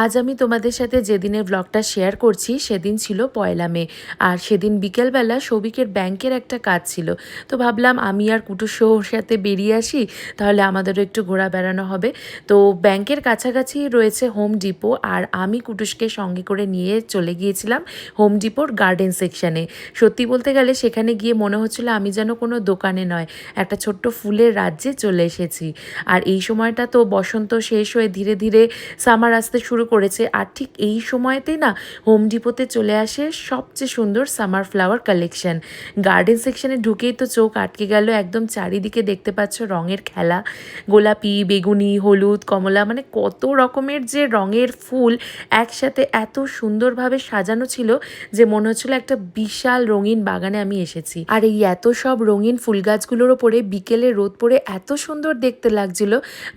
আজ আমি তোমাদের সাথে যেদিনের ব্লগটা শেয়ার করছি সেদিন ছিল ১লা মে। আর সেদিন বিকেলবেলা সৌভিকের ব্যাংকের একটা কাজ ছিল। তো ভাবলাম আমি আর কুটুস ওর সাথে বেরিয়ে আসি, তাহলে আমাদেরও একটু ঘোরা বেড়ানো হবে। তো ব্যাংকের কাছাকাছি রয়েছে হোম ডিপো, আর আমি কুটুসকে সঙ্গে করে নিয়ে চলে গিয়েছিলাম হোম ডিপোর গার্ডেন সেকশানে। সত্যি বলতে গেলে সেখানে গিয়ে মনে হচ্ছিল আমি যেন কোনো দোকানে নয়, একটা ছোট্ট ফুলের রাজ্যে চলে এসেছি। আর এই সময়টা তো বসন্ত শেষ হয়ে ধীরে ধীরে সামার আসতে শুরু করেছে। আর ঠিক এই সময়তেই না হোম ডিপোতে চলে আসে সবচেয়ে সুন্দর সামার ফ্লাওয়ার কালেকশন। গার্ডেন সেকশনে ঢুকেই তো চোখ আটকে গেল, একদম চারিদিকে দেখতে পাচ্ছ রঙের খেলা, গোলাপি, বেগুনি, হলুদ, কমলা, মানে কত রকমের যে রঙের ফুল একসাথে এত সুন্দরভাবে সাজানো ছিল যে মনে হচ্ছিল একটা বিশাল রঙিন বাগানে আমি এসেছি। আর এই এত সব রঙিন ফুল গাছগুলোর ওপরে বিকেলে রোদ পড়ে এত সুন্দর দেখতে লাগছিল,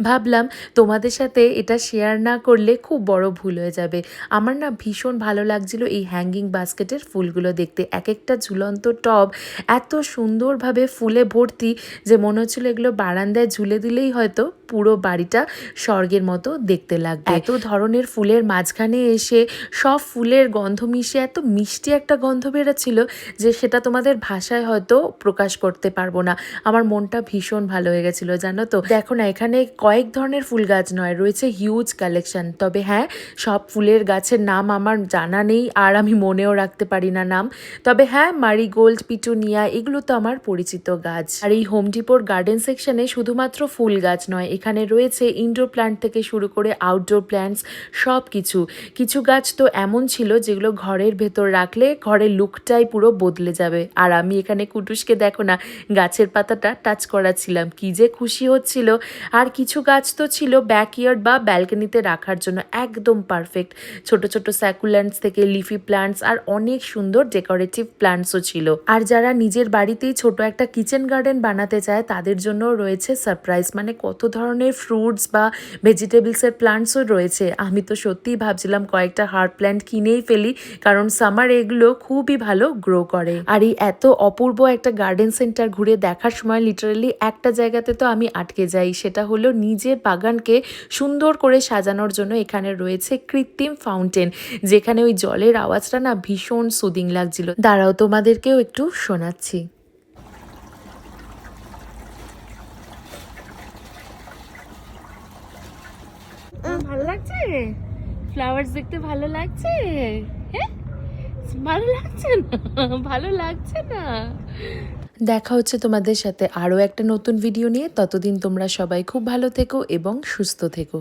ভাবলাম তোমাদের সাথে এটা শেয়ার না করলে খুব বড় ভুল হয়ে যাবে। আমার না ভীষণ ভালো লাগছিল এই হ্যাঙ্গিং বাস্কেটের ফুলগুলো দেখতে। এক একটা ঝুলন্ত টব এত সুন্দরভাবে ফুলে ভর্তি যে মনে হচ্ছিল এগুলো বারান্দায় ঝুলে দিলেই হয়তো পুরো বাড়িটা স্বর্গের মতো দেখতে লাগবে। এত ধরনের ফুলের মাঝখানে এসে সব ফুলের গন্ধ মিশে এত মিষ্টি একটা গন্ধ বেরোচ্ছিল যে সেটা তোমাদের ভাষায় হয়তো প্রকাশ করতে পারবো না। আমার মনটা ভীষণ ভালো হয়ে গেছিলো, জানো তো। দেখো না, এখানে কয়েক ধরনের ফুল গাছ নয়, রয়েছে হিউজ কালেকশন। তবে হ্যাঁ, সব ফুলের গাছের নাম আমার জানা নেই, আর আমি মনেও রাখতে পারি না নাম। তবে হ্যাঁ, মারিগোল্ড, পিটুনিয়া, এগুলো তো আমার পরিচিত গাছ। আর এই হোম ডিপোর গার্ডেন সেকশনে শুধুমাত্র ফুল গাছ নয়, এখানে রয়েছে ইনডোর প্ল্যান্ট থেকে শুরু করে আউটডোর প্ল্যান্টস সব কিছু। কিছু গাছ তো এমন ছিল যেগুলো ঘরের ভেতর রাখলে ঘরের লুকটাই পুরো বদলে যাবে। আর আমি এখানে কুটুসকে দেখো না গাছের পাতাটা টাচ করাচ্ছিলাম, কি যে খুশি হচ্ছিল। আর কিছু গাছ তো ছিল ব্যাকইয়ার্ড বা ব্যালকনিতে রাখার জন্য একদম পারফেক্ট। ছোট ছোট স্যাকুল্যান্টস থেকে লিফি প্ল্যান্টস আর অনেক সুন্দর ডেকোরেটিভ প্ল্যান্টসও ছিল। আর যারা নিজের বাড়িতেই ছোট একটা কিচেন গার্ডেন বানাতে চায় তাদের জন্য রয়েছে সারপ্রাইজ, মানে কত ধরনের ফ্রুটস বা ভেজিটেবলসের প্ল্যান্টসও রয়েছে। আমি তো সত্যিই ভাবছিলাম কয়েকটা হার্ড প্ল্যান্ট কিনেই ফেলি, কারণ সামার এগুলো খুবই ভালো গ্রো করে। আর এই এত অপূর্ব একটা গার্ডেন সেন্টার ঘুরে দেখার সময় লিটারালি একটা জায়গাতে তো আমি আটকে যাই, সেটা হলো নিজের বাগানকে সুন্দর করে সাজানোর জন্য এখানে রয়েছে কৃত্রিম ফাউন্টেন, যেখানে ওই জলের আওয়াজটা না ভীষণ সুদিং লাগছিল। দাঁড়াও, তোমাদেরকেও একটু শোনাচ্ছি। ভালো লাগছে? ফ্লাওয়ার্স দেখতে ভালো লাগছে? হ্যাঁ, ভালো লাগছে না? ভালো লাগছে না? দেখা হচ্ছে তোমাদের সাথে আরও একটা নতুন ভিডিও নিয়ে। ততদিন তোমরা সবাই খুব ভালো থেকো এবং সুস্থ থেকো।